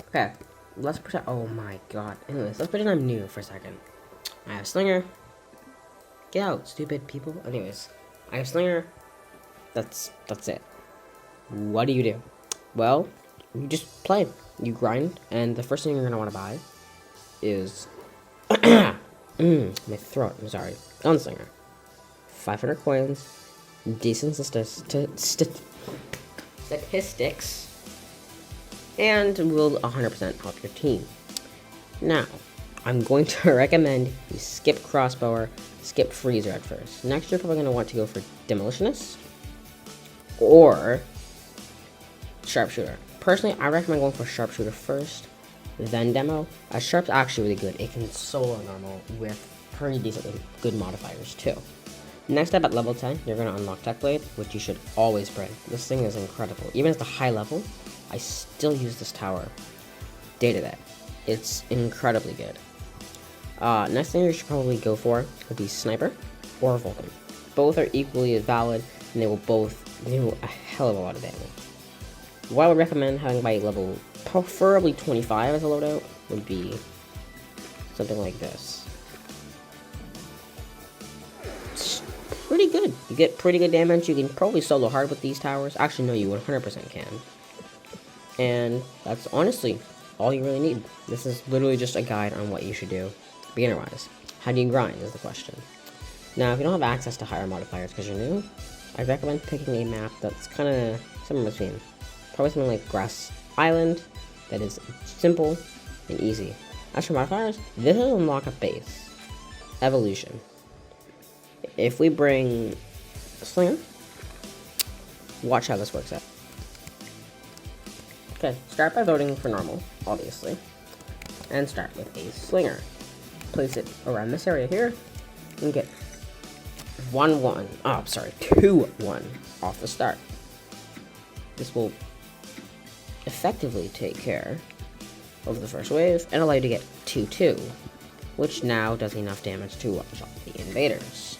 Okay, let's pretend. Oh my god. Anyways, let's pretend I'm new for a second. I have Slinger. Get out, stupid people. Anyways, I have Slinger. That's it. What do you do? Well, you just play. You grind, and the first thing you're gonna want to buy is my throat. I'm sorry. Gunslinger. 500 coins. Decent statistics. And will 100% help your team. Now, I'm going to recommend you skip Crossbower, skip Freezer at first. Next, you're probably going to want to go for Demolitionist or Sharpshooter. Personally, I recommend going for Sharpshooter first, then Demo. Sharp's actually really good. It can solo normal with pretty decently good modifiers too. Next up at level 10, you're going to unlock Tech Blade, which you should always bring. This thing is incredible. Even at the high level, I still use this tower day to day. It's incredibly good. Next thing you should probably go for would be Sniper or Vulcan. Both are equally as valid, and they will both do a hell of a lot of damage. What I would recommend having by level preferably 25 as a loadout would be something like this. It's pretty good. You get pretty good damage. You can probably solo hard with these towers. Actually, no, you 100% can. And that's honestly all you really need. This is literally just a guide on what you should do, beginner-wise. How do you grind is the question. Now, if you don't have access to higher modifiers because you're new, I'd recommend picking a map that's kind of somewhere between. Probably something like Grass Island, that is simple and easy. As for modifiers, this will unlock a base. Evolution. If we bring Slinger, watch how this works out. Okay, start by voting for normal, obviously, and start with a Slinger. Place it around this area here, and get 2-1 off the start. This will effectively take care of the first wave and allow you to get 2-2, which now does enough damage to one-shot the invaders.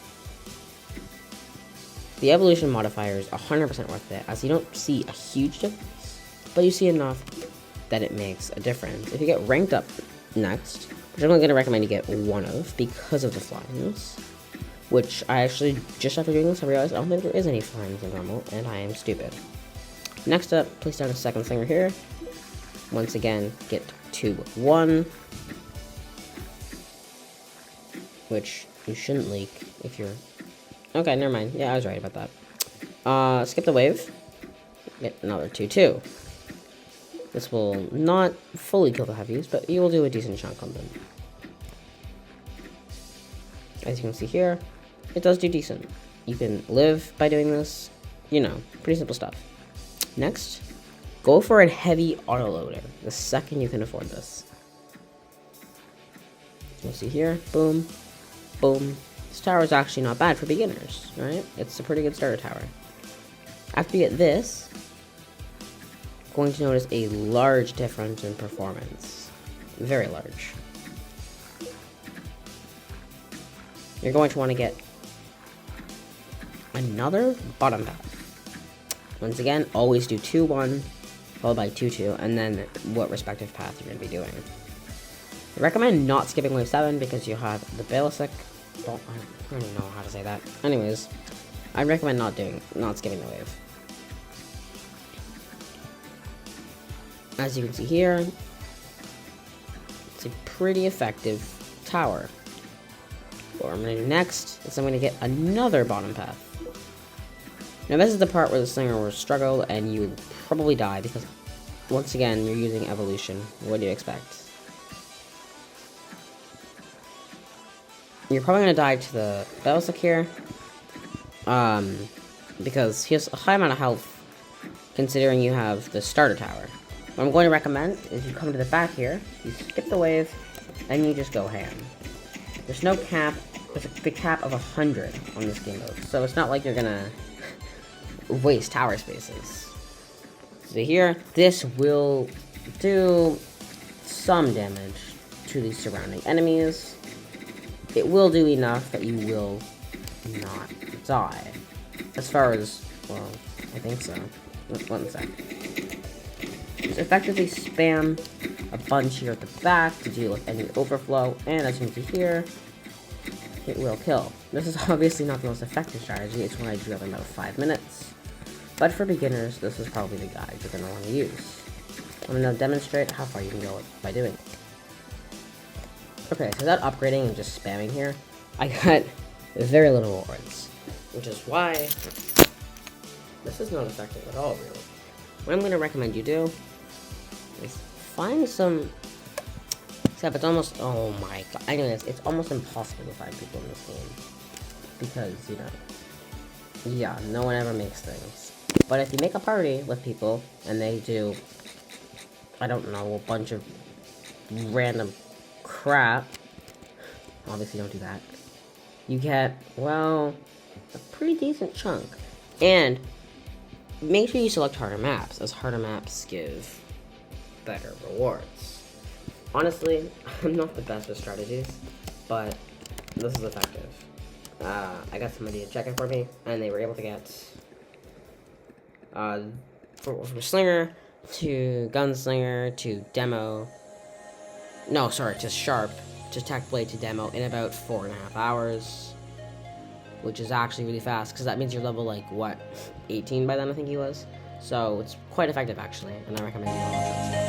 The evolution modifier is 100% worth it, as you don't see a huge difference, but you see enough that it makes a difference. If you get ranked up next, which I'm only going to recommend you get one of because of the flyings, which I actually, just after doing this, I realized I don't think there is any flyings in normal, and I am stupid. Next up, place down a second Slinger here. Once again, get 2-1, which you shouldn't leak if you're... Okay, never mind. Yeah, I was right about that. Skip the wave. Get another 2-2. This will not fully kill the heavies, but you will do a decent chunk on them. As you can see here, it does do decent. You can live by doing this. You know, pretty simple stuff. Next, go for a heavy autoloader the second you can afford this. You'll see here, boom, boom. This tower is actually not bad for beginners, right? It's a pretty good starter tower. After you get this, going to notice a large difference in performance. Very large. You're going to want to get another bottom path. Once again, always do 2-1, followed by 2-2, and then what respective path you're going to be doing. I recommend not skipping wave 7 because you have the Balistic. I don't even know how to say that. Anyways, I recommend not skipping the wave. As you can see here, it's a pretty effective tower. What I'm going to do next is I'm going to get another bottom path. Now this is the part where the Slinger will struggle and you would probably die because, once again, you're using evolution. What do you expect? You're probably going to die to the Balistic here, because he has a high amount of health considering you have the starter tower. What I'm going to recommend is you come to the back here, you skip the wave, and you just go ham. There's no cap. There's a cap of 100 on this game mode, so it's not like you're gonna waste tower spaces. So here, this will do some damage to the surrounding enemies. It will do enough that you will not die. As far as, well, I think so. One sec. Just effectively spam a bunch here at the back to deal with any overflow, and as you can see here, it will kill. This is obviously not the most effective strategy, it's one I drew up in about 5 minutes. But for beginners, this is probably the guide you're going to want to use. I'm going to demonstrate how far you can go by doing it. Okay, so without upgrading and just spamming here, I got very little rewards. Which is why this is not effective at all, really. What I'm going to recommend you do is find some... Except it's almost... Oh my god. Anyways, it's almost impossible to find people in this game. Because, you know... Yeah, no one ever makes things. But if you make a party with people, and they do... I don't know, a bunch of random crap... Obviously don't do that. You get, well... a pretty decent chunk. And... make sure you select harder maps, as harder maps give better rewards. Honestly, I'm not the best with strategies, but this is effective. I got somebody to check it for me, and they were able to get from Slinger to Gunslinger to Demo. No, sorry, to Sharp, to Tech Blade to Demo in about 4.5 hours. Which is actually really fast, because that means you're level, like, what, 18 by then, I think he was? So, it's quite effective, actually, and I recommend you all try this out.